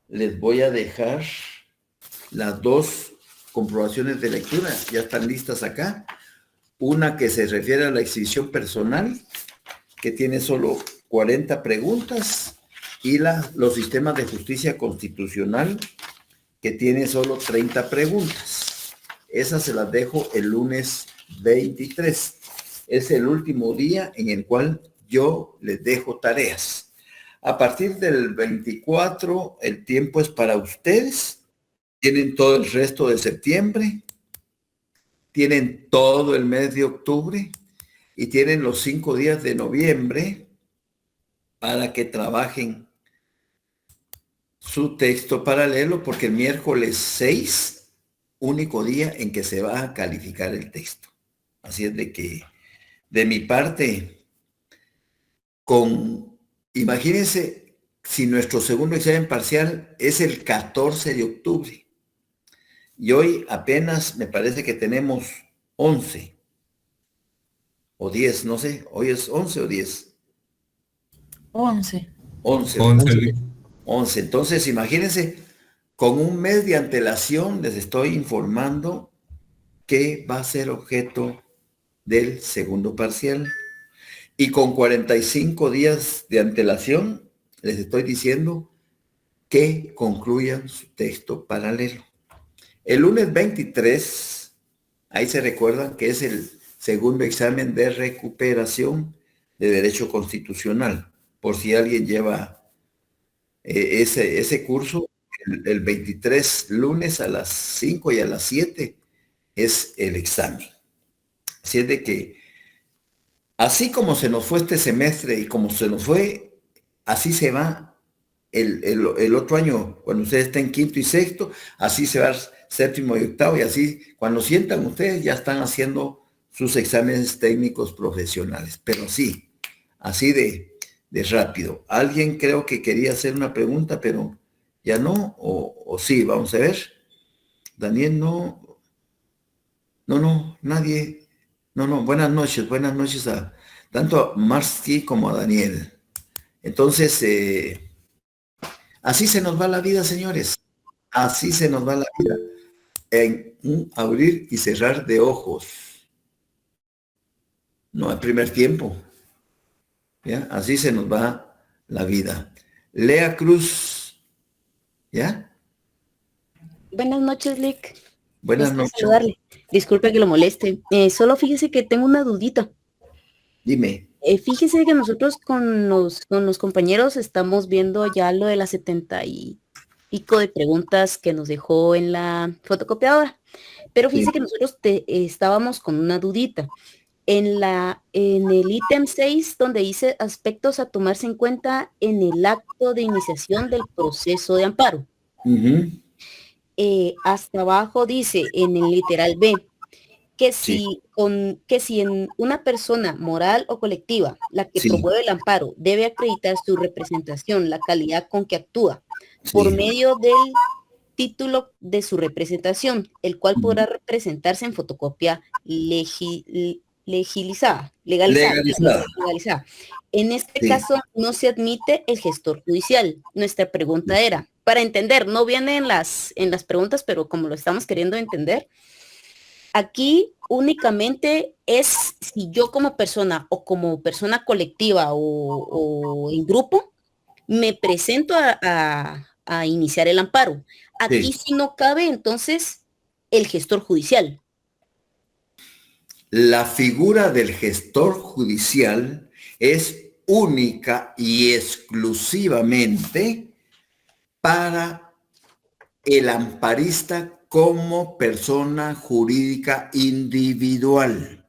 les voy a dejar las dos comprobaciones de lectura, ya están listas acá. Una que se refiere a la exhibición personal, que tiene solo 40 preguntas, y los sistemas de justicia constitucional, que tiene solo 30 preguntas. Esas se las dejo el lunes 23. Es el último día en el cual yo les dejo tareas. A partir del 24, el tiempo es para ustedes. Tienen todo el resto de septiembre, tienen todo el mes de octubre y tienen los 5 días de noviembre para que trabajen su texto paralelo, porque el miércoles 6, único día en que se va a calificar el texto. Así es de que, de mi parte, imagínense si nuestro segundo examen parcial es el 14 de octubre. Y hoy apenas me parece que tenemos 11 o 10, no sé, hoy es 11 o 10. 11. 11. 11. 11. Entonces, imagínense, con un mes de antelación les estoy informando que va a ser objeto del segundo parcial. Y con 45 días de antelación les estoy diciendo que concluyan su texto paralelo. El lunes 23, ahí se recuerdan que es el segundo examen de recuperación de derecho constitucional. Por si alguien lleva ese curso, el 23 lunes a las 5 y a las 7 es el examen. Así es de que, así como se nos fue este semestre y como se nos fue, así se va el otro año, cuando ustedes estén quinto y sexto, así se va séptimo y octavo, y así cuando sientan ustedes ya están haciendo sus exámenes técnicos profesionales. Pero sí, así de rápido. Alguien creo que quería hacer una pregunta, pero ya no, o sí, vamos a ver. Daniel, no, nadie. No, buenas noches a tanto a Marcy como a Daniel. Entonces, así se nos va la vida, señores. Así se nos va la vida. En un abrir y cerrar de ojos. No hay primer tiempo. ¿Ya? Así se nos va la vida. Lea Cruz. ¿Ya? Buenas noches, Lick. Buenas Gusto noches. saludarle. Disculpe que lo moleste. Solo fíjese que tengo una dudita. Dime. Fíjese que nosotros con los compañeros estamos viendo ya lo de las 70 y pico de preguntas que nos dejó en la fotocopiadora. Pero fíjese que nosotros estábamos con una dudita. En el ítem 6, donde dice aspectos a tomarse en cuenta en el acto de iniciación del proceso de amparo. Hasta abajo dice, en el literal B, que si en una persona moral o colectiva, la que promueve el amparo, debe acreditar su representación, la calidad con que actúa, por medio del título de su representación, el cual podrá representarse en fotocopia legalizada. En este caso, no se admite el gestor judicial. Nuestra pregunta era, para entender, no viene en las preguntas, pero como lo estamos queriendo entender, aquí únicamente es si yo como persona o como persona colectiva o en grupo me presento a iniciar el amparo. Aquí sí no cabe entonces el gestor judicial. La figura del gestor judicial es única y exclusivamente para el amparista como persona jurídica individual.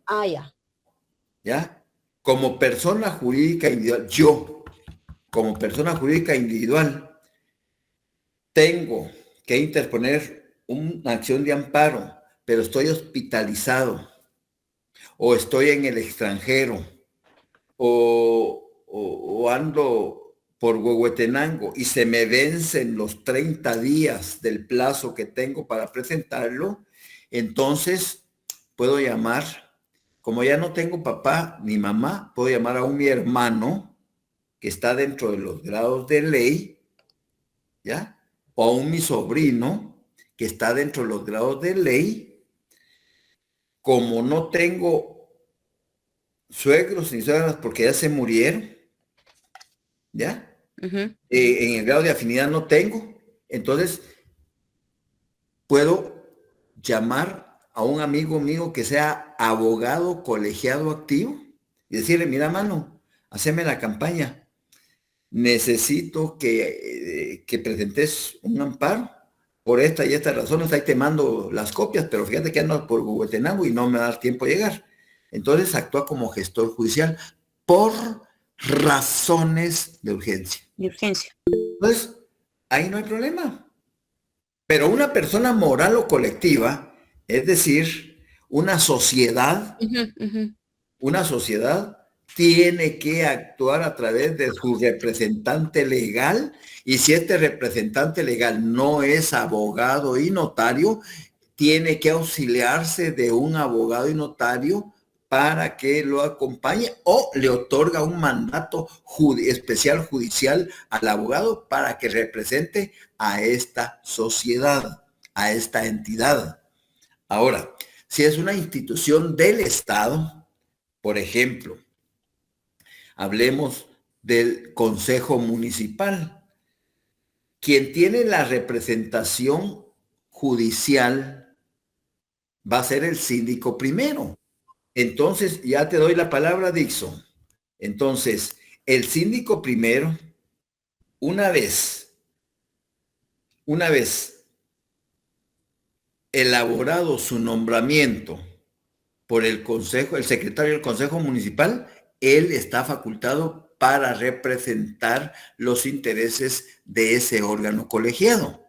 ¿Ya? Como persona jurídica individual, yo, como persona jurídica individual, tengo que interponer una acción de amparo, pero estoy hospitalizado, o estoy en el extranjero, o ando por Huehuetenango y se me vencen los 30 días del plazo que tengo para presentarlo, entonces puedo llamar, como ya no tengo papá ni mamá, puedo llamar a mi hermano que está dentro de los grados de ley, ¿ya? o aún mi sobrino, que está dentro de los grados de ley, como no tengo suegros ni suegras porque ya se murieron, ¿ya? En el grado de afinidad no tengo, entonces puedo llamar a un amigo mío que sea abogado colegiado activo y decirle, mira, mano, haceme la campaña. Necesito que presentes un amparo por esta y esta razón. Ahí te mando las copias, pero fíjate que ando por Huehuetenango y no me va a dar tiempo a llegar. Entonces actúa como gestor judicial por razones de urgencia. De urgencia. Entonces, ahí no hay problema. Pero una persona moral o colectiva, es decir, una sociedad, una sociedad tiene que actuar a través de su representante legal, y si este representante legal no es abogado y notario, tiene que auxiliarse de un abogado y notario para que lo acompañe o le otorga un mandato especial judicial al abogado para que represente a esta sociedad, a esta entidad. Ahora, si es una institución del Estado, por ejemplo, hablemos del Consejo Municipal, quien tiene la representación judicial va a ser el síndico primero. Entonces, ya te doy la palabra, Dixon. Entonces, el síndico primero, una vez elaborado su nombramiento por el consejo, el secretario del Consejo Municipal, él está facultado para representar los intereses de ese órgano colegiado.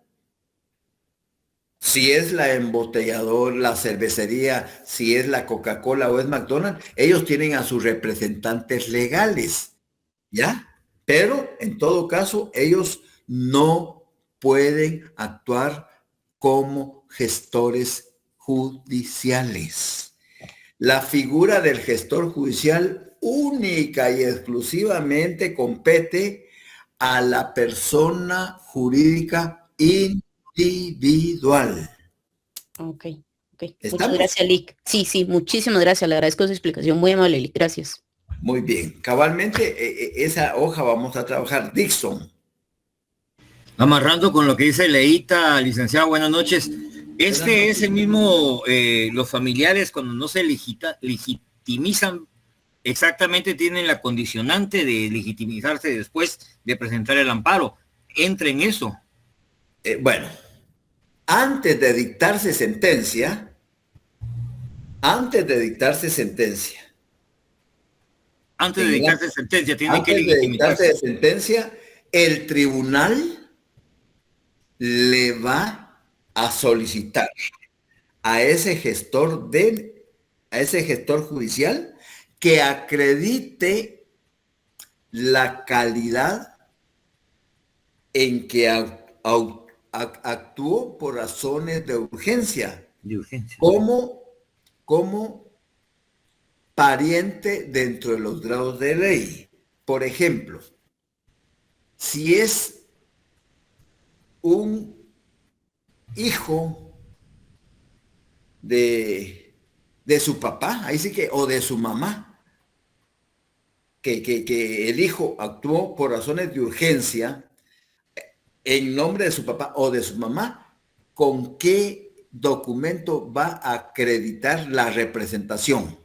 Si es la embotelladora, la cervecería, si es la Coca-Cola o es McDonald's, ellos tienen a sus representantes legales, ¿ya? Pero en todo caso, ellos no pueden actuar como gestores judiciales. La figura del gestor judicial única y exclusivamente compete a la persona jurídica individual. Ok. Muchas gracias, Lic. Sí, muchísimas gracias. Le agradezco su explicación. Muy amable, Lic. Gracias. Muy bien. Cabalmente, esa hoja vamos a trabajar. Dixon. Amarrando con lo que dice Leita, licenciada, buenas noches. Este es el mismo, los familiares cuando no se legitimizan, exactamente tienen la condicionante de legitimizarse después de presentar el amparo. Entra en eso. Bueno, antes de dictarse sentencia, tiene que legitimarse. El tribunal le va a solicitar a ese gestor judicial que acredite la calidad en que actuó por razones de urgencia. Como pariente dentro de los grados de ley. Por ejemplo, si es un hijo de su papá, ahí sí que, o de su mamá, que el hijo actuó por razones de urgencia en nombre de su papá o de su mamá, ¿con qué documento va a acreditar la representación?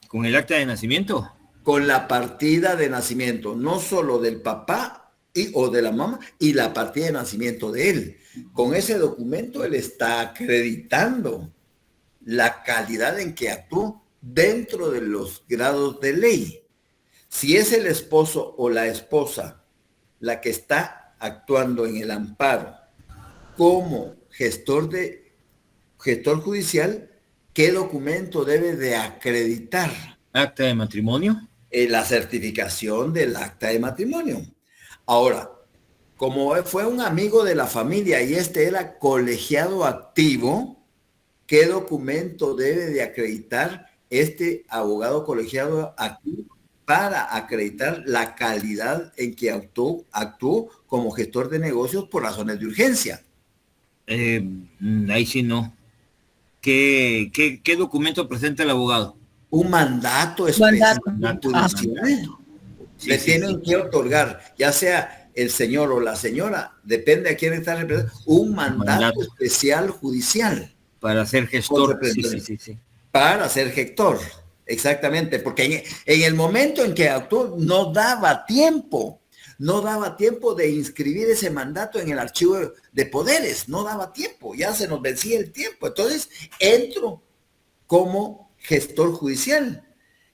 ¿Con el acta de nacimiento? Con la partida de nacimiento, no solo del papá o de la mamá, y la partida de nacimiento de él. Con ese documento él está acreditando la calidad en que actuó dentro de los grados de ley. Si es el esposo o la esposa la que está actuando en el amparo como gestor judicial, ¿qué documento debe de acreditar? ¿Acta de matrimonio? La certificación del acta de matrimonio. Ahora, como fue un amigo de la familia y este era colegiado activo, ¿qué documento debe de acreditar este abogado colegiado activo para acreditar la calidad en que actuó como gestor de negocios por razones de urgencia. Ahí sí no. ¿Qué documento presenta el abogado? Un mandato específico judicial. Sí, Le sí, tienen que otorgar, ya sea el señor o la señora, depende a quién está representando, un mandato especial judicial. Para ser gestor. Sí. Para ser gestor, exactamente, porque en el momento en que actuó no daba tiempo de inscribir ese mandato en el archivo de poderes, no daba tiempo, ya se nos vencía el tiempo. Entonces entro como gestor judicial.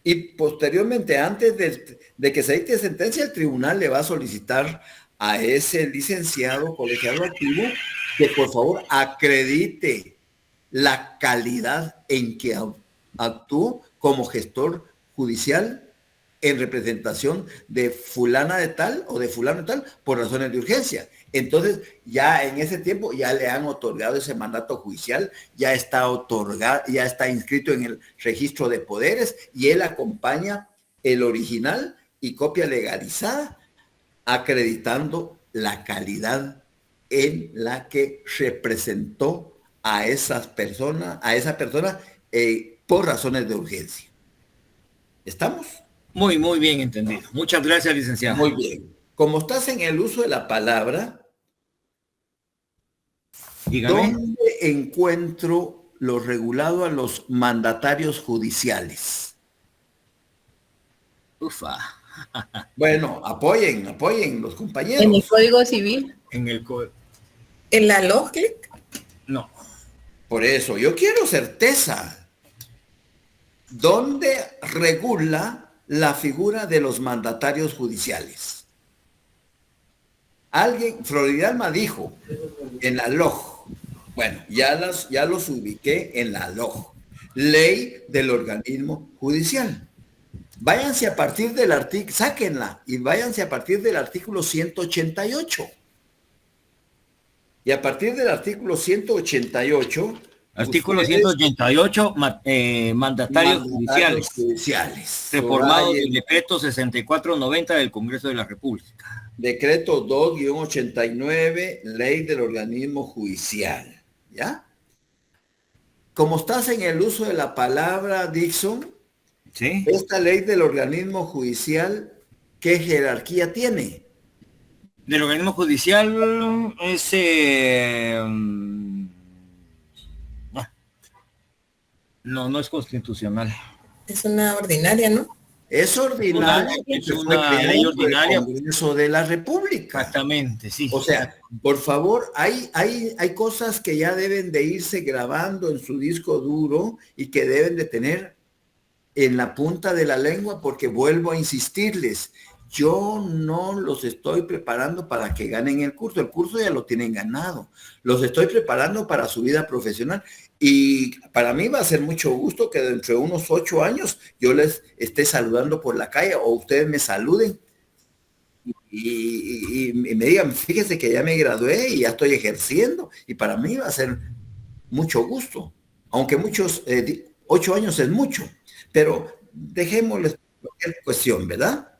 Y posteriormente, antes de que se dicte sentencia, el tribunal le va a solicitar a ese licenciado colegiado activo que por favor acredite la calidad en que actuó como gestor judicial en representación de fulana de tal o de fulano de tal por razones de urgencia. Entonces, ya en ese tiempo ya le han otorgado ese mandato judicial, ya está otorgado, ya está inscrito en el registro de poderes y él acompaña el original y copia legalizada, acreditando la calidad en la que representó a esa persona por razones de urgencia. ¿Estamos? Muy bien entendido. Muchas gracias, licenciado. Muy bien. Como estás en el uso de la palabra, dígame. ¿Dónde encuentro lo regulado a los mandatarios judiciales? Ufa. Bueno, apoyen los compañeros. En el Código Civil. ¿En la LOGLIC? No. Por eso, yo quiero certeza. ¿Dónde regula la figura de los mandatarios judiciales? Alguien, Floridalma dijo, en la LOG. Bueno, ya los ubiqué en la LOG. Ley del organismo judicial. Váyanse a partir del artículo, sáquenla y váyanse a partir del artículo 188. Y a partir del artículo 188... Artículo 188, mandatarios judiciales. Reformado del decreto 6490 del Congreso de la República. Decreto 2-89, ley del organismo judicial. ¿Ya? Como estás en el uso de la palabra, Dixon, ¿sí? Esta ley del organismo judicial, ¿qué jerarquía tiene? Del organismo judicial es... no es constitucional. Es una ordinaria, ¿no? Es ordinaria. Es una ley ordinaria. Congreso de la República. Exactamente, sí. O sea, por favor, hay cosas que ya deben de irse grabando en su disco duro y que deben de tener en la punta de la lengua, porque vuelvo a insistirles, yo no los estoy preparando para que ganen el curso ya lo tienen ganado, los estoy preparando para su vida profesional y para mí va a ser mucho gusto que dentro de unos 8 años yo les esté saludando por la calle o ustedes me saluden y me digan, fíjese que ya me gradué y ya estoy ejerciendo y para mí va a ser mucho gusto, aunque 8 años es mucho. Pero dejémosles cualquier cuestión, ¿verdad?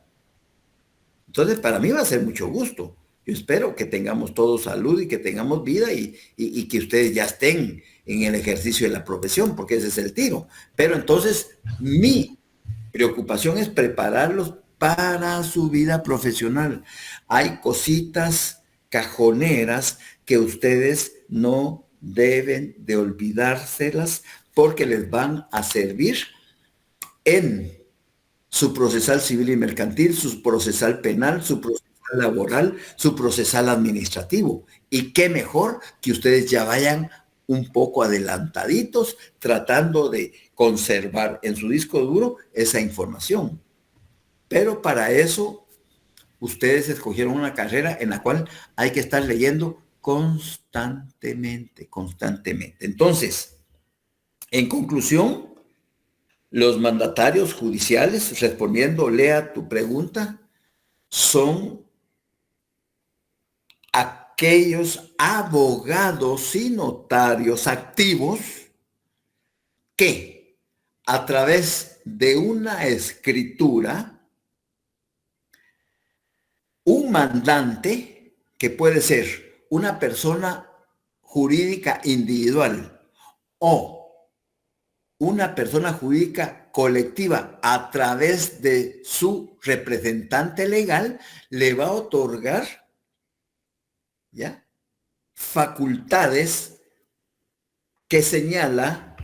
Entonces, para mí va a ser mucho gusto. Yo espero que tengamos todos salud y que tengamos vida y que ustedes ya estén en el ejercicio de la profesión, porque ese es el tiro. Pero entonces, mi preocupación es prepararlos para su vida profesional. Hay cositas cajoneras que ustedes no deben de olvidárselas porque les van a servir en su procesal civil y mercantil, su procesal penal, su procesal laboral, su procesal administrativo. Y qué mejor que ustedes ya vayan un poco adelantaditos tratando de conservar en su disco duro esa información. Pero para eso, ustedes escogieron una carrera en la cual hay que estar leyendo constantemente. Entonces, en conclusión, los mandatarios judiciales, respondiéndole a tu pregunta, son aquellos abogados y notarios activos que a través de una escritura un mandante, que puede ser una persona jurídica individual o una persona jurídica colectiva a través de su representante legal, le va a otorgar, ¿ya?, facultades que señala,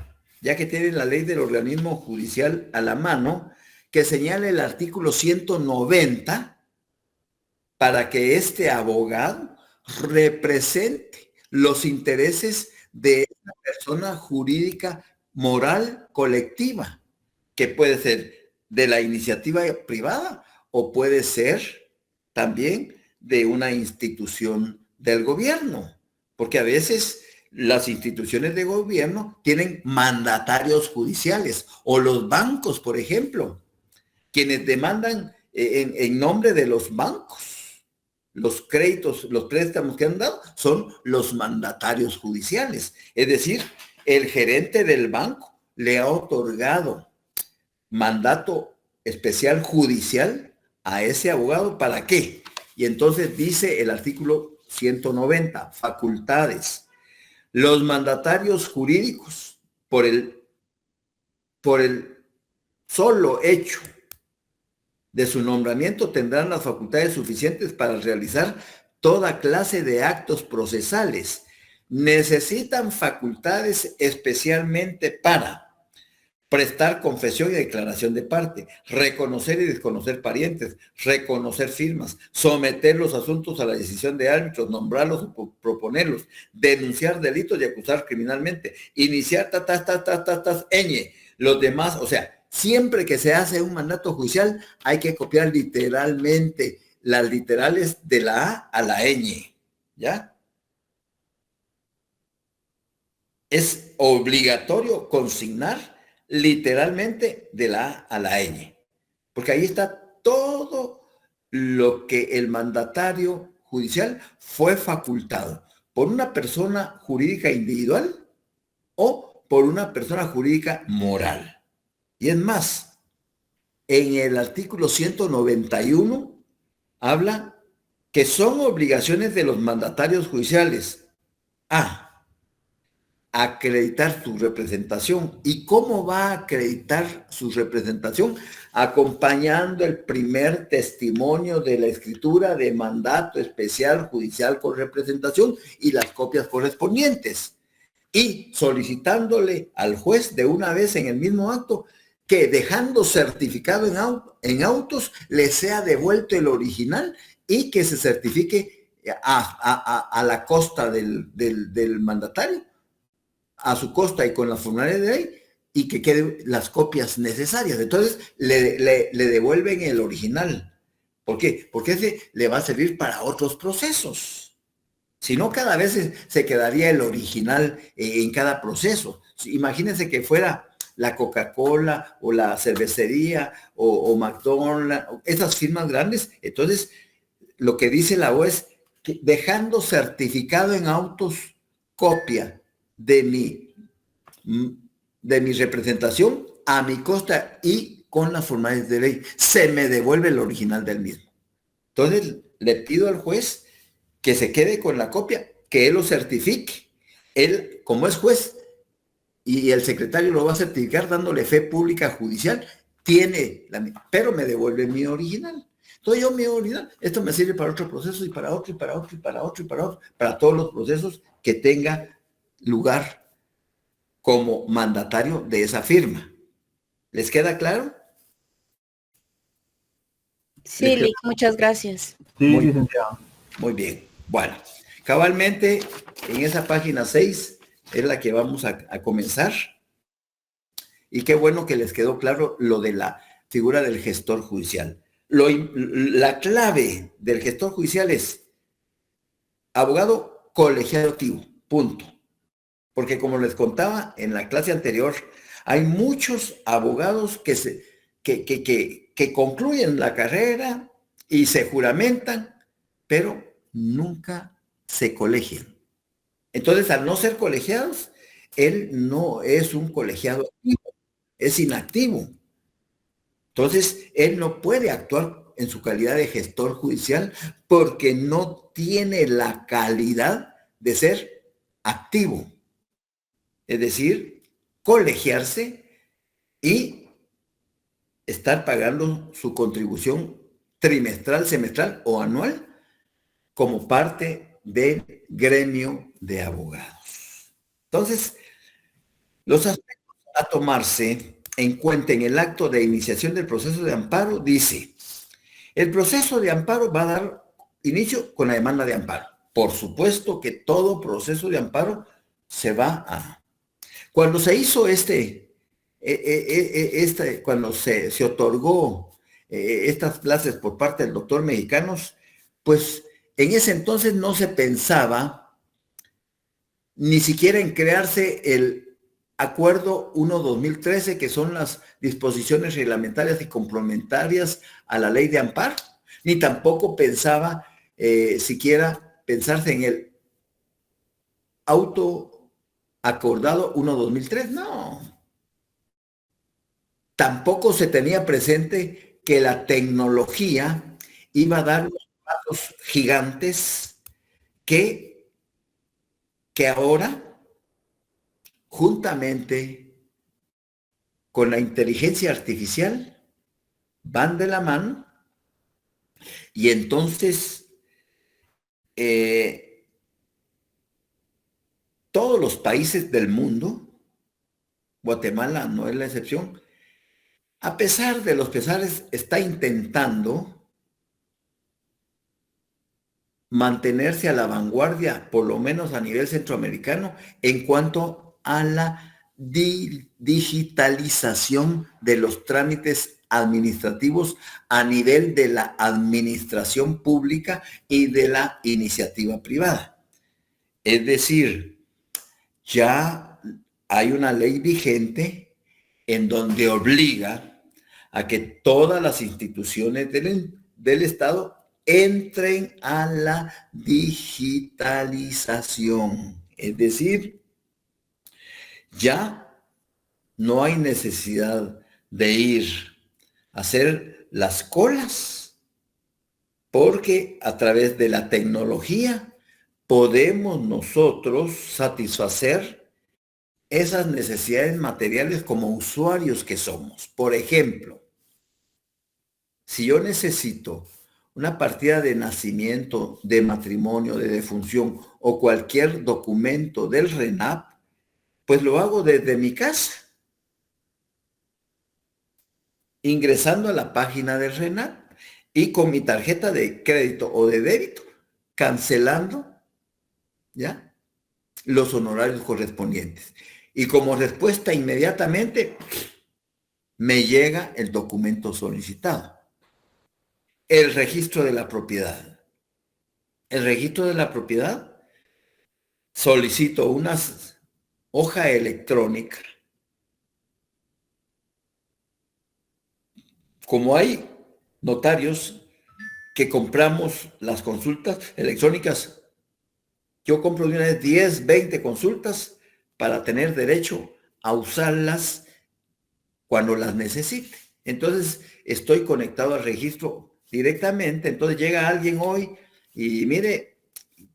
ya que tiene la ley del organismo judicial a la mano, que señala el artículo 190 para que este abogado represente los intereses de una persona jurídica moral colectiva, que puede ser de la iniciativa privada o puede ser también de una institución del gobierno, porque a veces las instituciones de gobierno tienen mandatarios judiciales, o los bancos, por ejemplo, quienes demandan en nombre de los bancos. Los créditos, los préstamos que han dado son los mandatarios judiciales. Es decir, el gerente del banco le ha otorgado mandato especial judicial a ese abogado. ¿Para qué? Y entonces dice el artículo 190, facultades. Los mandatarios jurídicos, por el solo hecho de su nombramiento, tendrán las facultades suficientes para realizar toda clase de actos procesales. Necesitan facultades especialmente para prestar confesión y declaración de parte, reconocer y desconocer parientes, reconocer firmas, someter los asuntos a la decisión de árbitros, nombrarlos o proponerlos, denunciar delitos y acusar criminalmente, iniciar los demás, o sea, siempre que se hace un mandato judicial hay que copiar literalmente las literales de la A a la ñ, ¿ya? Es obligatorio consignar literalmente de la A a la ñ, porque ahí está todo lo que el mandatario judicial fue facultado por una persona jurídica individual o por una persona jurídica moral. Y es más, en el artículo 191 habla que son obligaciones de los mandatarios judiciales a acreditar su representación. ¿Y cómo va a acreditar su representación? Acompañando el primer testimonio de la escritura de mandato especial judicial con representación y las copias correspondientes, y solicitándole al juez de una vez en el mismo acto que, dejando certificado en autos, le sea devuelto el original y que se certifique a la costa del mandatario, a su costa y con la formularia de ley, y que queden las copias necesarias. Entonces le devuelven el original. ¿Por qué? Porque ese le va a servir para otros procesos. Si no, cada vez se quedaría el original en cada proceso. Imagínense que fuera la Coca-Cola o la cervecería o McDonald's, esas firmas grandes. Entonces, lo que dice la OE es que, dejando certificado en autos copia de mi representación a mi costa y con las formales de ley, se me devuelve el original del mismo. Entonces, le pido al juez que se quede con la copia, que él lo certifique. Él, como es juez, y el secretario lo va a certificar dándole fe pública judicial, pero me devuelve mi original. Entonces yo mi original, esto me sirve para otro proceso y para otro y para otro y para otro y para otro, para todos los procesos que tenga lugar como mandatario de esa firma. ¿Les queda claro? Sí, Lick, muchas gracias. Sí, Muy, licenciado. muy bien. Bueno, cabalmente en esa página 6 es la que vamos a comenzar. Y qué bueno que les quedó claro lo de la figura del gestor judicial. La clave del gestor judicial es abogado colegiado activo, punto. Porque como les contaba en la clase anterior, hay muchos abogados que concluyen la carrera y se juramentan, pero nunca se colegian. Entonces, al no ser colegiados, él no es un colegiado activo, es inactivo. Entonces, él no puede actuar en su calidad de gestor judicial porque no tiene la calidad de ser activo. Es decir, colegiarse y estar pagando su contribución trimestral, semestral o anual como parte del gremio de abogados. Entonces, los aspectos a tomarse en cuenta en el acto de iniciación del proceso de amparo dice, el proceso de amparo va a dar inicio con la demanda de amparo. Por supuesto que todo proceso de amparo se va a... Cuando se hizo cuando se otorgó estas clases por parte del doctor Mexicanos, pues en ese entonces no se pensaba ni siquiera en crearse el Acuerdo 1-2013, que son las disposiciones reglamentarias y complementarias a la ley de amparo, ni tampoco pensaba siquiera pensarse en el auto acordado 1-2003, no. Tampoco se tenía presente que la tecnología iba a dar unos pasos gigantes que ahora, juntamente con la inteligencia artificial, van de la mano y entonces todos los países del mundo, Guatemala no es la excepción, a pesar de los pesares, está intentando mantenerse a la vanguardia, por lo menos a nivel centroamericano, en cuanto a la digitalización de los trámites administrativos a nivel de la administración pública y de la iniciativa privada. Es decir, ya hay una ley vigente en donde obliga a que todas las instituciones del Estado entren a la digitalización. Es decir, ya no hay necesidad de ir a hacer las colas, porque a través de la tecnología podemos nosotros satisfacer esas necesidades materiales como usuarios que somos. Por ejemplo, si yo necesito una partida de nacimiento, de matrimonio, de defunción o cualquier documento del RENAP, pues lo hago desde mi casa, ingresando a la página del RENAP y con mi tarjeta de crédito o de débito, cancelando, ¿ya?, los honorarios correspondientes. Y como respuesta inmediatamente me llega el documento solicitado. El registro de la propiedad. El registro de la propiedad, solicito una hoja electrónica. Como hay notarios que compramos las consultas electrónicas, yo compro de una vez 10, 20 consultas para tener derecho a usarlas cuando las necesite. Entonces, estoy conectado al registro directamente. Entonces, llega alguien hoy y mire,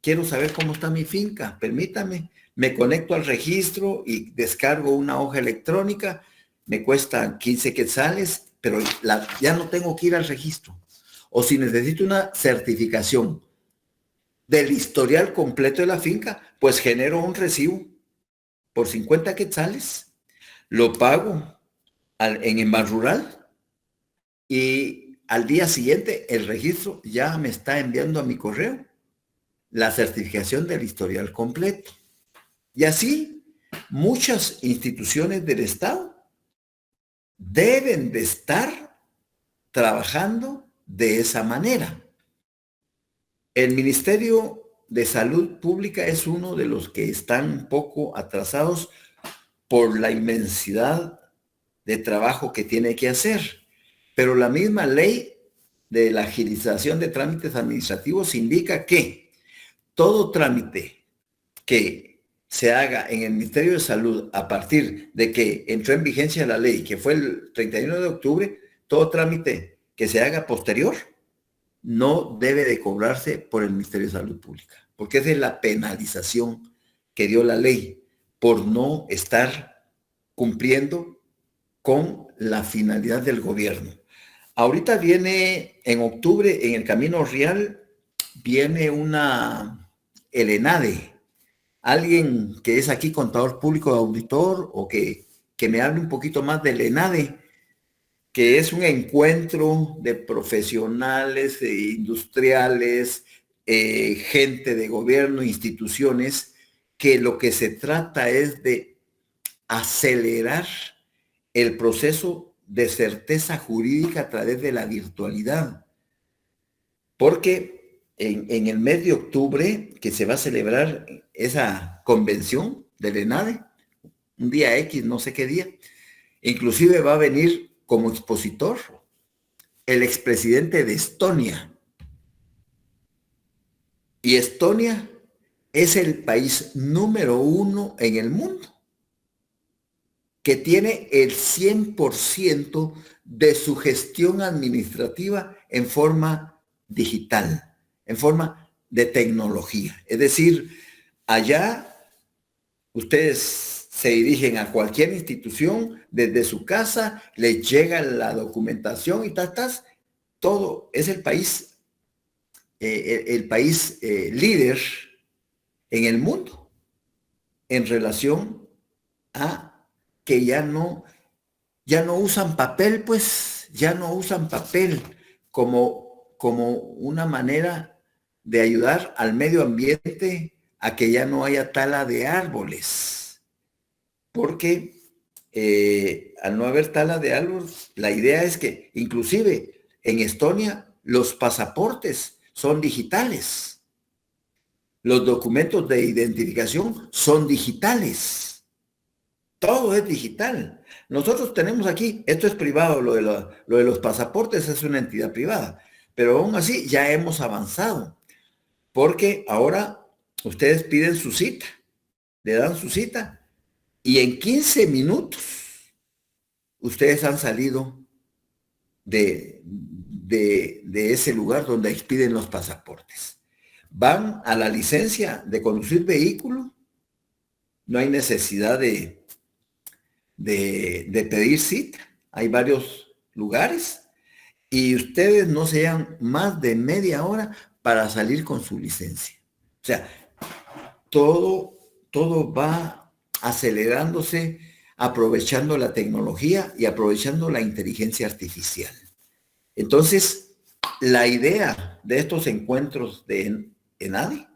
quiero saber cómo está mi finca, permítame. Me conecto al registro y descargo una hoja electrónica. Me cuesta 15 quetzales, pero ya no tengo que ir al registro. O si necesito una certificación del historial completo de la finca, pues genero un recibo por 50 quetzales, lo pago en Embarrural y al día siguiente el registro ya me está enviando a mi correo la certificación del historial completo. Y así muchas instituciones del Estado deben de estar trabajando de esa manera. El Ministerio de Salud Pública es uno de los que están un poco atrasados por la inmensidad de trabajo que tiene que hacer. Pero la misma ley de la agilización de trámites administrativos indica que todo trámite que se haga en el Ministerio de Salud a partir de que entró en vigencia la ley, que fue el 31 de octubre, todo trámite que se haga posterior no debe de cobrarse por el Ministerio de Salud Pública, porque esa es la penalización que dio la ley por no estar cumpliendo con la finalidad del gobierno. Ahorita viene en octubre, en el Camino Real, viene el ENADE, alguien que es aquí contador público, auditor, o que me hable un poquito más del ENADE, que es un encuentro de profesionales, industriales, gente de gobierno, instituciones, que lo que se trata es de acelerar el proceso de certeza jurídica a través de la virtualidad. Porque en el mes de octubre, que se va a celebrar esa convención del ENADE, un día X, no sé qué día, inclusive va a venir como expositor el expresidente de Estonia. Y Estonia es el país número 1 en el mundo que tiene el 100% de su gestión administrativa en forma digital, en forma de tecnología. Es decir, allá ustedes se dirigen a cualquier institución, desde su casa, les llega la documentación y todo. Es el país líder en el mundo en relación a que ya no usan papel, pues, ya no usan papel como una manera de ayudar al medio ambiente a que ya no haya tala de árboles. Porque al no haber tala de árboles, la idea es que inclusive en Estonia los pasaportes son digitales. Los documentos de identificación son digitales. Todo es digital. Nosotros tenemos aquí, esto es privado, lo de los pasaportes es una entidad privada, pero aún así ya hemos avanzado, porque ahora ustedes piden su cita, le dan su cita, y en 15 minutos ustedes han salido de ese lugar donde expiden los pasaportes. Van a la licencia de conducir vehículo, no hay necesidad de pedir cita. Hay varios lugares y ustedes no se llevan más de media hora para salir con su licencia. O sea, todo va acelerándose, aprovechando la tecnología y aprovechando la inteligencia artificial. Entonces, la idea de estos encuentros de ENADE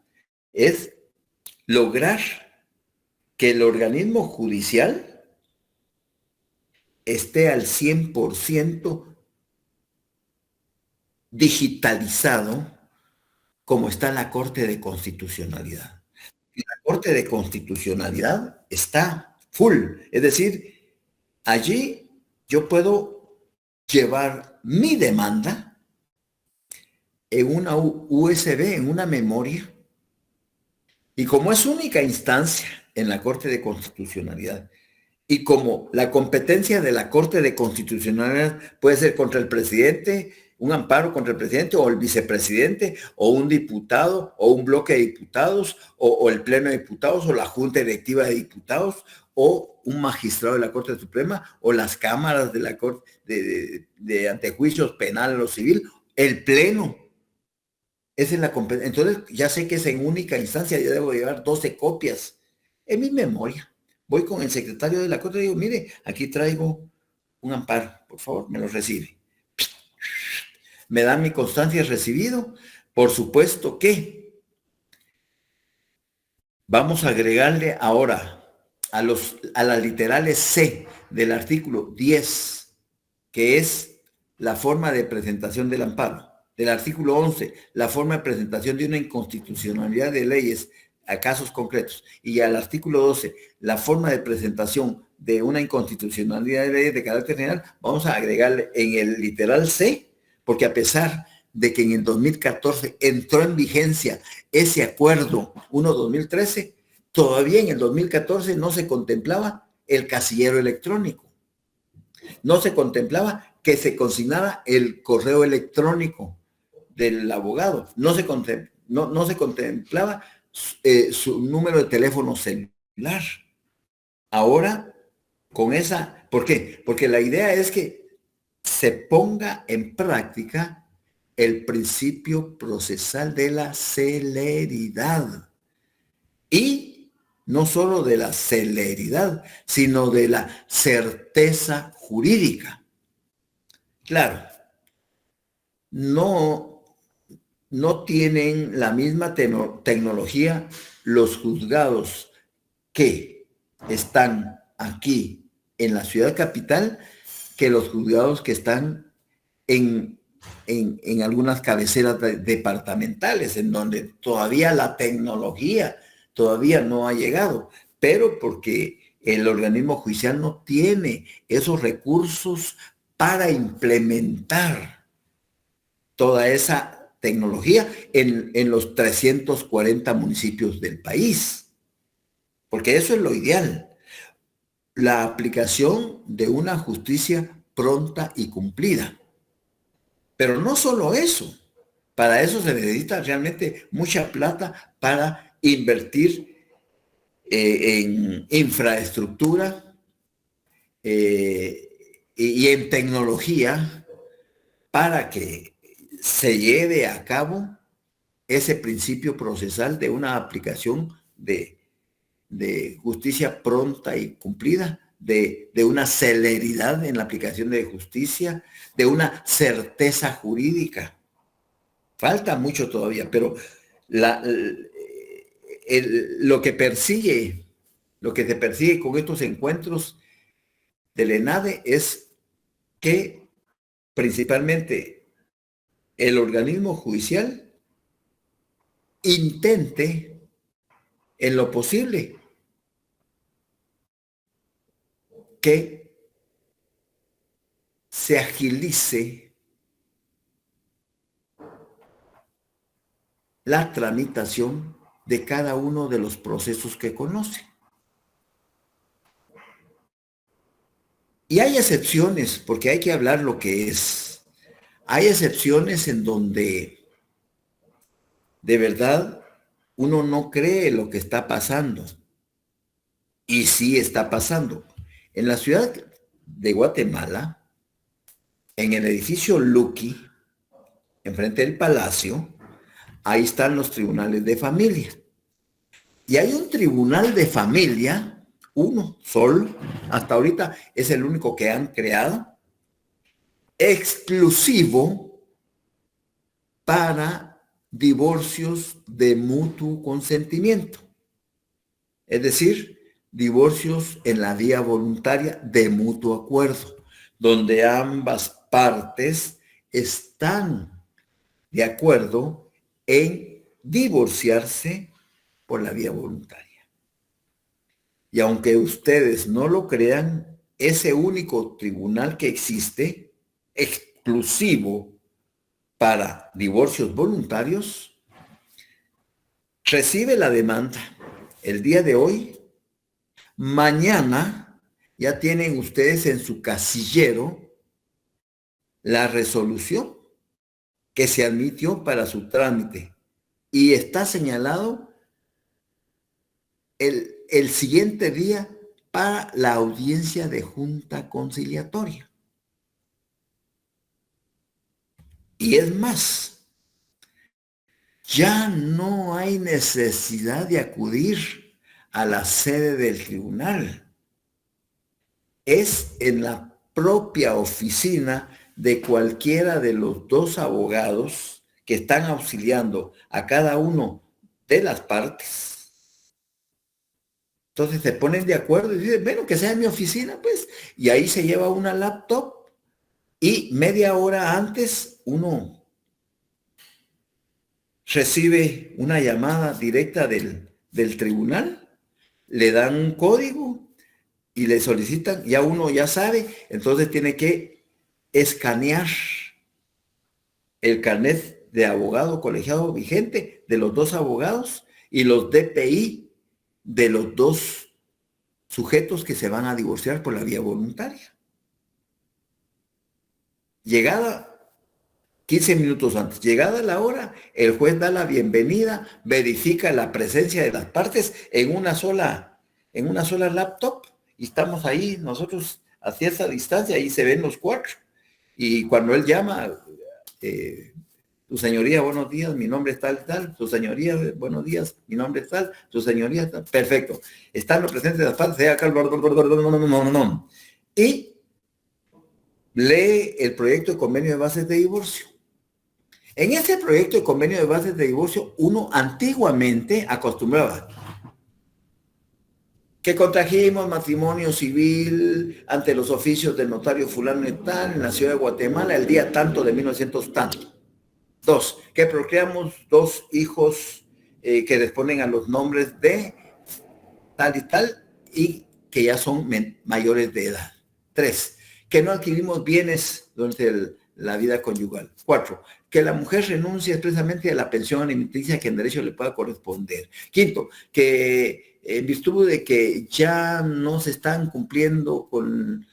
es lograr que el organismo judicial esté al 100% digitalizado como está la Corte de Constitucionalidad. Y la Corte de Constitucionalidad está full, es decir, allí yo puedo llevar mi demanda en una USB, en una memoria, y como es única instancia en la Corte de Constitucionalidad, y como la competencia de la Corte de Constitucionalidad puede ser contra el presidente, un amparo contra el presidente o el vicepresidente o un diputado o un bloque de diputados o el pleno de diputados o la junta directiva de diputados o un magistrado de la Corte Suprema o las cámaras de la Corte de antejuicios penal o civil, el pleno. Esa es la competencia. Entonces ya sé que es en única instancia, yo debo llevar 12 copias en mi memoria. Voy con el secretario de la Corte y digo, mire, aquí traigo un amparo, por favor, me lo recibe. Me dan mi constancia de recibido. Por supuesto que vamos a agregarle ahora a las literales C del artículo 10, que es la forma de presentación del amparo. Del artículo 11, la forma de presentación de una inconstitucionalidad de leyes a casos concretos, y al artículo 12, la forma de presentación de una inconstitucionalidad de leyes de carácter general, vamos a agregarle en el literal C, porque a pesar de que en el 2014 entró en vigencia ese acuerdo 1-2013, todavía en el 2014 no se contemplaba el casillero electrónico, no se contemplaba que se consignara el correo electrónico del abogado. No se contemplaba su número de teléfono celular. Ahora, con esa, ¿por qué? Porque la idea es que se ponga en práctica el principio procesal de la celeridad. Y no solo de la celeridad, sino de la certeza jurídica. Claro, no tienen la misma tecnología los juzgados que están aquí en la ciudad capital que los juzgados que están en algunas cabeceras departamentales, en donde todavía la tecnología todavía no ha llegado, pero porque el organismo judicial no tiene esos recursos para implementar toda esa tecnología en los 340 municipios del país, porque eso es lo ideal. La aplicación de una justicia pronta y cumplida. Pero no solo eso, para eso se necesita realmente mucha plata para invertir en infraestructura y en tecnología para que se lleve a cabo ese principio procesal de una aplicación de justicia pronta y cumplida, de una celeridad en la aplicación de justicia, de una certeza jurídica. Falta mucho todavía, pero lo que se persigue con estos encuentros del ENADE es que principalmente el organismo judicial intente en lo posible que se agilice la tramitación de cada uno de los procesos que conoce. Y hay excepciones, porque hay que hablar lo que es. Hay excepciones en donde de verdad uno no cree lo que está pasando. Y sí está pasando. En la ciudad de Guatemala, en el edificio Lucky, enfrente del Palacio, ahí están los tribunales de familia. Y hay un tribunal de familia, uno solo, hasta ahorita es el único que han creado, exclusivo para divorcios de mutuo consentimiento. Es decir, divorcios en la vía voluntaria de mutuo acuerdo, donde ambas partes están de acuerdo en divorciarse por la vía voluntaria. Y aunque ustedes no lo crean, ese único tribunal que existe, exclusivo para divorcios voluntarios, recibe la demanda el día de hoy. Mañana ya tienen ustedes en su casillero la resolución que se admitió para su trámite y está señalado el siguiente día para la audiencia de junta conciliatoria. Y es más, ya no hay necesidad de acudir a la sede del tribunal. Es en la propia oficina de cualquiera de los dos abogados que están auxiliando a cada uno de las partes. Entonces se ponen de acuerdo y dicen, bueno, que sea en mi oficina, pues. Y ahí se lleva una laptop y media hora antes uno recibe una llamada directa del tribunal, le dan un código y le solicitan, ya uno ya sabe, entonces tiene que escanear el carnet de abogado colegiado vigente de los dos abogados y los DPI de los dos sujetos que se van a divorciar por la vía voluntaria. Llegada 15 minutos antes. Llegada la hora, el juez da la bienvenida, verifica la presencia de las partes en una sola laptop y estamos ahí nosotros a cierta distancia, ahí se ven los cuatro. Y cuando él llama, su señoría, buenos días, mi nombre es tal, tal, su señoría, buenos días, mi nombre es tal, su señoría, tal, perfecto. Están los presentes de las partes, acá, y lee el proyecto de convenio de bases de divorcio. En ese proyecto de convenio de bases de divorcio, uno antiguamente acostumbraba que contrajimos matrimonio civil ante los oficios del notario fulano y tal en la ciudad de Guatemala el día tanto de 1900 tanto. 2, que procreamos 2 hijos que responden a los nombres de tal y tal y que ya son mayores de edad. 3, que no adquirimos bienes durante la vida conyugal. 4, que la mujer renuncie expresamente a la pensión alimenticia que en derecho le pueda corresponder. 5, que en virtud de que ya no se están cumpliendo con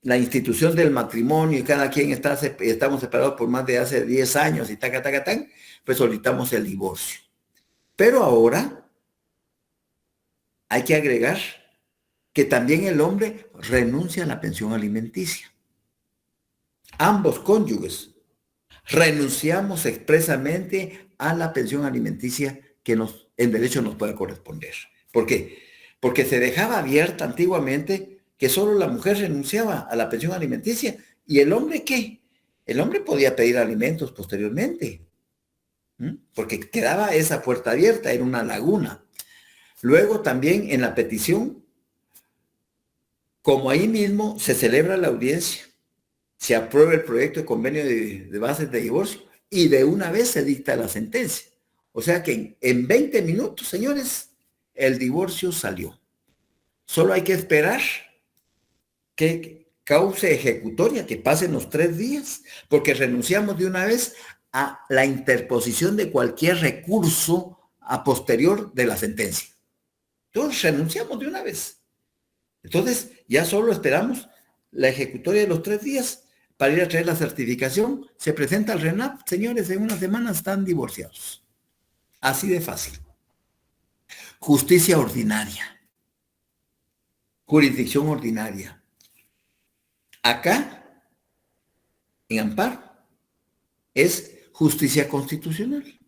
la institución del matrimonio y cada quien estamos separados por más de hace 10 años y pues solicitamos el divorcio. Pero ahora hay que agregar que también el hombre renuncia a la pensión alimenticia. Ambos cónyuges renunciamos expresamente a la pensión alimenticia que en derecho nos puede corresponder. ¿Por qué? Porque se dejaba abierta antiguamente que solo la mujer renunciaba a la pensión alimenticia. ¿Y el hombre qué? El hombre podía pedir alimentos posteriormente, porque quedaba esa puerta abierta, era una laguna. Luego también en la petición, como ahí mismo se celebra la audiencia, se aprueba el proyecto de convenio de bases de divorcio y de una vez se dicta la sentencia. O sea que en 20 minutos, señores, el divorcio salió. Solo hay que esperar que cause ejecutoria, que pasen los 3 días, porque renunciamos de una vez a la interposición de cualquier recurso a posterior de la sentencia. Entonces renunciamos de una vez. Entonces ya solo esperamos la ejecutoria de los 3 días para ir a traer la certificación. Se presenta al RENAP, señores, en una semana están divorciados. Así de fácil. Justicia ordinaria. Jurisdicción ordinaria. Acá, en amparo, es justicia constitucional.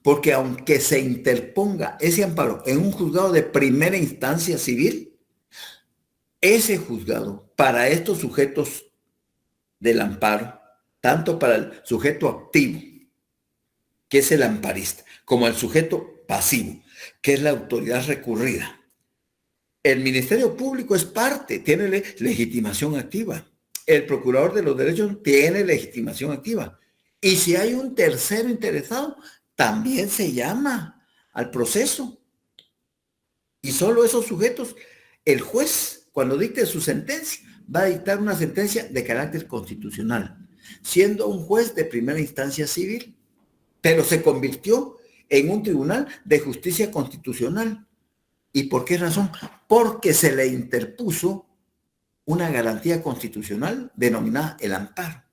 Porque aunque se interponga ese amparo en un juzgado de primera instancia civil, ese juzgado, para estos sujetos del amparo, tanto para el sujeto activo, que es el amparista, como el sujeto pasivo, que es la autoridad recurrida. El Ministerio Público es parte, tiene legitimación activa. El Procurador de los Derechos tiene legitimación activa. Y si hay un tercero interesado, también se llama al proceso. Y solo esos sujetos, el juez, cuando dicte su sentencia, va a dictar una sentencia de carácter constitucional, siendo un juez de primera instancia civil, pero se convirtió en un tribunal de justicia constitucional. ¿Y por qué razón? Porque se le interpuso una garantía constitucional denominada el amparo.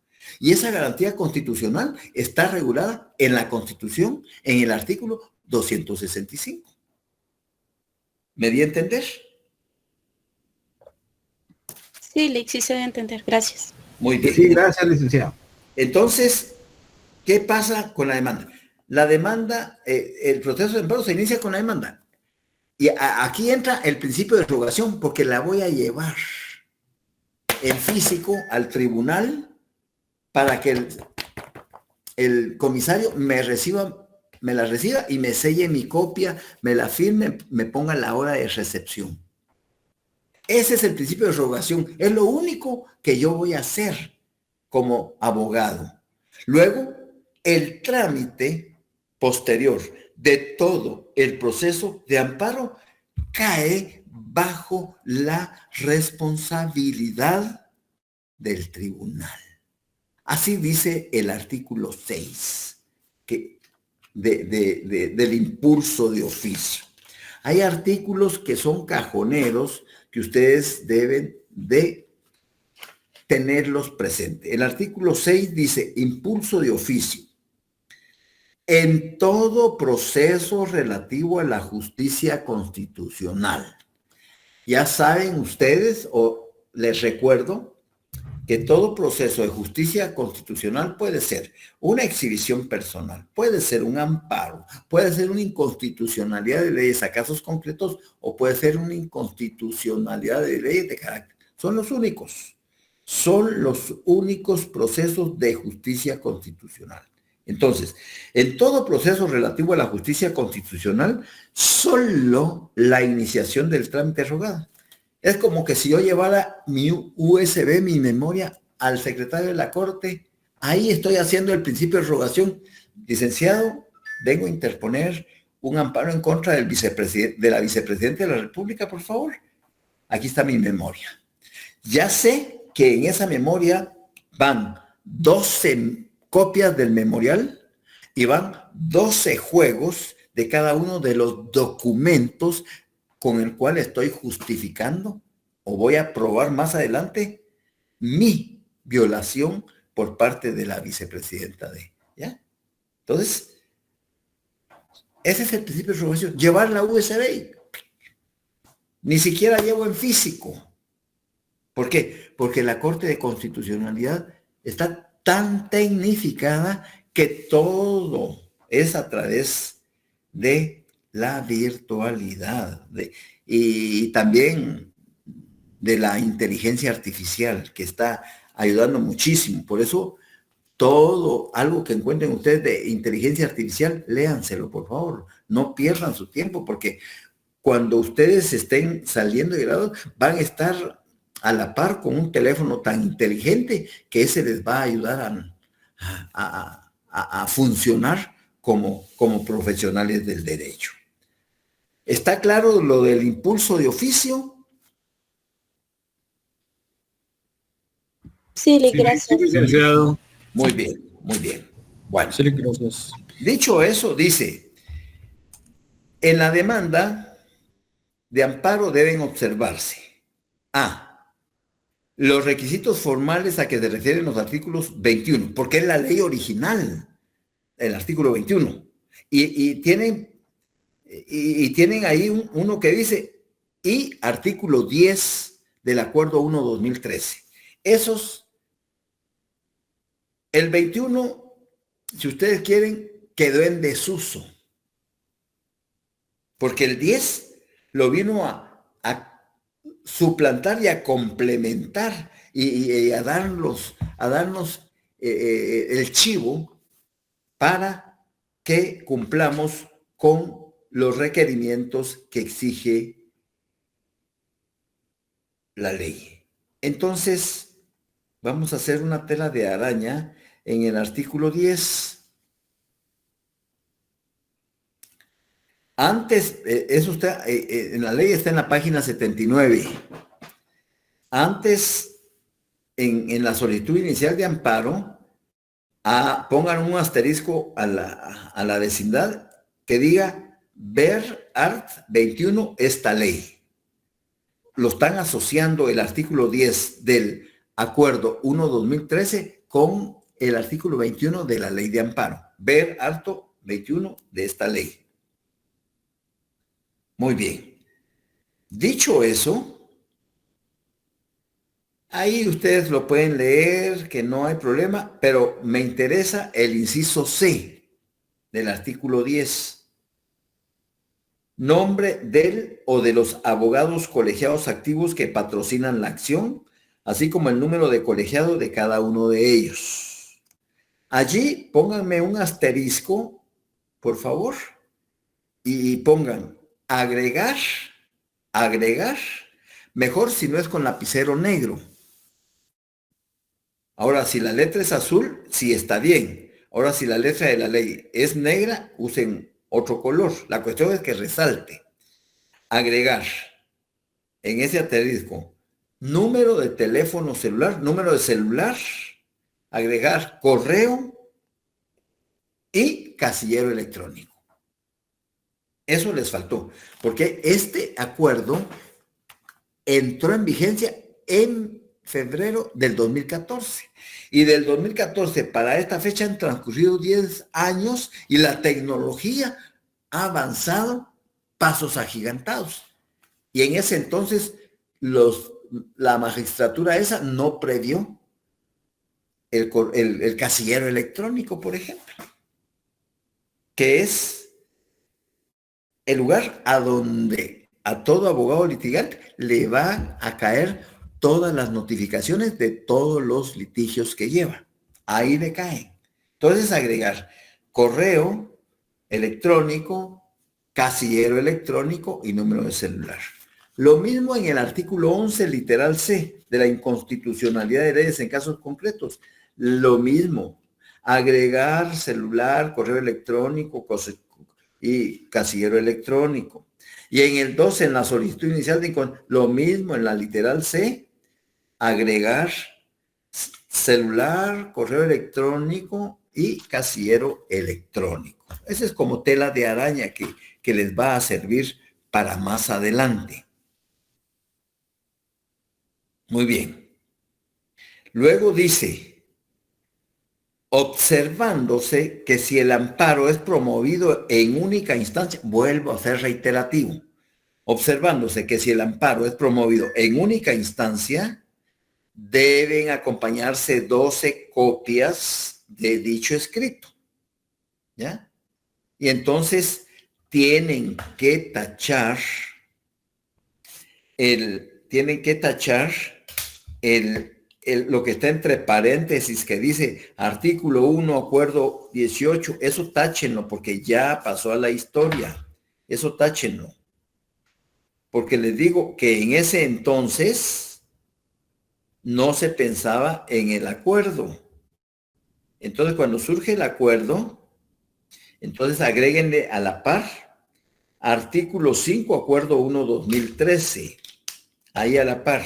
Y esa garantía constitucional está regulada en la Constitución, en el artículo 265. ¿Me di a entender? Sí, sí se debe entender. Gracias. Muy bien. Sí, gracias, licenciado. Entonces, ¿qué pasa con la demanda? La demanda, el proceso de amparo se inicia con la demanda. Y aquí entra el principio de rogación, porque la voy a llevar en físico al tribunal para que el comisario me la reciba y me selle mi copia, me la firme, me ponga la hora de recepción. Ese es el principio de rogación. Es lo único que yo voy a hacer como abogado. Luego, el trámite posterior de todo el proceso de amparo cae bajo la responsabilidad del tribunal. Así dice el artículo 6 del impulso de oficio. Hay artículos que son cajoneros que ustedes deben de tenerlos presentes. El artículo 6 dice, impulso de oficio. En todo proceso relativo a la justicia constitucional. Ya saben ustedes, o les recuerdo, que todo proceso de justicia constitucional puede ser una exhibición personal, puede ser un amparo, puede ser una inconstitucionalidad de leyes a casos concretos o puede ser una inconstitucionalidad de leyes de carácter. Son los únicos procesos de justicia constitucional. Entonces, en todo proceso relativo a la justicia constitucional, solo la iniciación del trámite rogada. Es como que si yo llevara mi USB, mi memoria, al secretario de la Corte, ahí estoy haciendo el principio de rogación. Licenciado, vengo a interponer un amparo en contra del de la vicepresidenta de la República, por favor. Aquí está mi memoria. Ya sé que en esa memoria van 12 copias del memorial y van 12 juegos de cada uno de los documentos con el cual estoy justificando o voy a probar más adelante mi violación por parte de la vicepresidenta ¿ya? Entonces, ese es el principio de rogación, llevar la USB. Ni siquiera llevo en físico. ¿Por qué? Porque la Corte de Constitucionalidad está tan tecnificada que todo es a través de la virtualidad y también de la inteligencia artificial que está ayudando muchísimo. Por eso, algo que encuentren ustedes de inteligencia artificial, léanselo, por favor. No pierdan su tiempo, porque cuando ustedes estén saliendo de grado, van a estar a la par con un teléfono tan inteligente que ese les va a ayudar a funcionar como profesionales del derecho. ¿Está claro lo del impulso de oficio? Sí, gracias. Licenciado. Muy bien, muy bien. Bueno, Sí, gracias. dicho eso, dice, en la demanda de amparo deben observarse A, los requisitos formales a que se refieren los artículos 21, porque es la ley original, el artículo 21. Y tienen ahí uno que dice, y artículo 10 del Acuerdo 1-2013. El 21, si ustedes quieren, quedó en desuso. Porque el 10 lo vino a suplantar y a complementar y a darnos el chivo para que cumplamos con los requerimientos que exige la ley. Entonces, vamos a hacer una tela de araña en el artículo 10. Antes, eso está, en la ley está en la página 79. Antes, en la solicitud inicial de amparo, pongan un asterisco a la vecindad que diga ver art 21 esta ley. Lo están asociando el artículo 10 del Acuerdo 1-2013 con el artículo 21 de la ley de amparo. Ver arto 21 de esta ley. Muy bien. Dicho eso, ahí ustedes lo pueden leer, que no hay problema, pero me interesa el inciso C del artículo 10. Nombre del o de los abogados colegiados activos que patrocinan la acción, así como el número de colegiado de cada uno de ellos. Allí pónganme un asterisco, por favor, y pongan agregar, mejor si no es con lapicero negro. Ahora, si la letra es azul, sí está bien. Ahora, si la letra de la ley es negra, usen otro color. La cuestión es que resalte. Agregar en ese asterisco número de teléfono celular, número de celular, agregar correo y casillero electrónico. Eso les faltó, porque este acuerdo entró en vigencia en febrero del 2014. Y del 2014 para esta fecha han transcurrido 10 años y la tecnología ha avanzado pasos agigantados. Y en ese entonces la magistratura esa no previó el casillero electrónico, por ejemplo, que es el lugar a donde a todo abogado litigante le van a caer todas las notificaciones de todos los litigios que lleva. Ahí le caen. Entonces agregar correo electrónico, casillero electrónico y número de celular. Lo mismo en el artículo 11, literal C, de la inconstitucionalidad de leyes en casos concretos. Lo mismo, agregar celular, correo electrónico y casillero electrónico. Y en el 12, en la solicitud inicial de lo mismo en la literal C, agregar celular, correo electrónico y casillero electrónico. Esa es como tela de araña que les va a servir para más adelante. Muy bien. Luego dice, observándose que si el amparo es promovido en única instancia, vuelvo a ser reiterativo, observándose que si el amparo es promovido en única instancia, deben acompañarse 12 copias de dicho escrito, ¿ya? Y entonces tienen que tachar lo que está entre paréntesis que dice artículo 1, acuerdo 18, eso táchenlo porque ya pasó a la historia, eso táchenlo. Porque les digo que en ese entonces no se pensaba en el acuerdo. Entonces cuando surge el acuerdo, entonces agréguenle a la par artículo 5, acuerdo 1/2013, ahí a la par.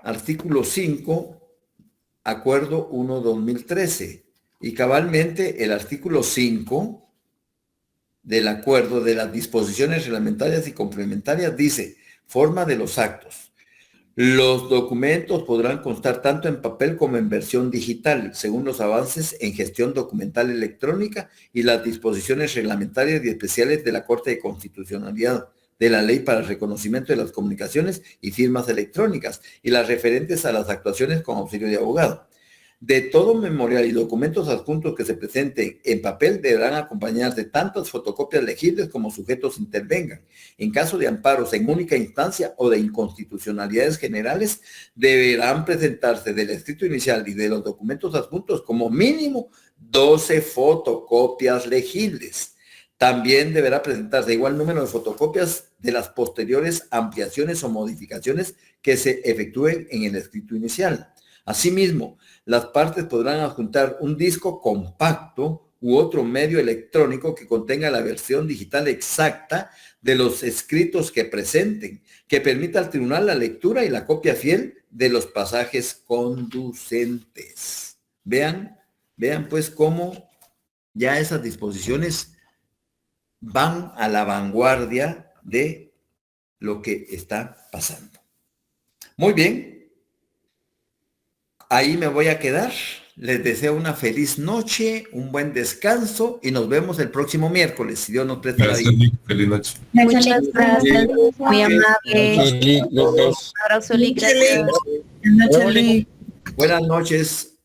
Artículo 5, acuerdo 1/2013. Y cabalmente el artículo 5 del acuerdo de las disposiciones reglamentarias y complementarias dice, forma de los actos. Los documentos podrán constar tanto en papel como en versión digital, según los avances en gestión documental electrónica y las disposiciones reglamentarias y especiales de la Corte de Constitucionalidad, de la Ley para el Reconocimiento de las Comunicaciones y Firmas Electrónicas y las referentes a las actuaciones con auxilio de abogado. De todo memorial y documentos adjuntos que se presenten en papel deberán acompañarse tantas fotocopias legibles como sujetos intervengan. En caso de amparos en única instancia o de inconstitucionalidades generales, deberán presentarse del escrito inicial y de los documentos adjuntos como mínimo 12 fotocopias legibles. También deberá presentarse igual número de fotocopias de las posteriores ampliaciones o modificaciones que se efectúen en el escrito inicial. Asimismo, las partes podrán adjuntar un disco compacto u otro medio electrónico que contenga la versión digital exacta de los escritos que presenten, que permita al tribunal la lectura y la copia fiel de los pasajes conducentes. Vean pues cómo ya esas disposiciones van a la vanguardia de lo que está pasando. Muy bien. Ahí me voy a quedar. Les deseo una feliz noche, un buen descanso y nos vemos el próximo miércoles, si Dios nos presta la vida. Feliz noche. Muchas gracias, muy amable. Los dos. Abrazo, Lick, gracias. Buenas noches, Lick. Buenas noches.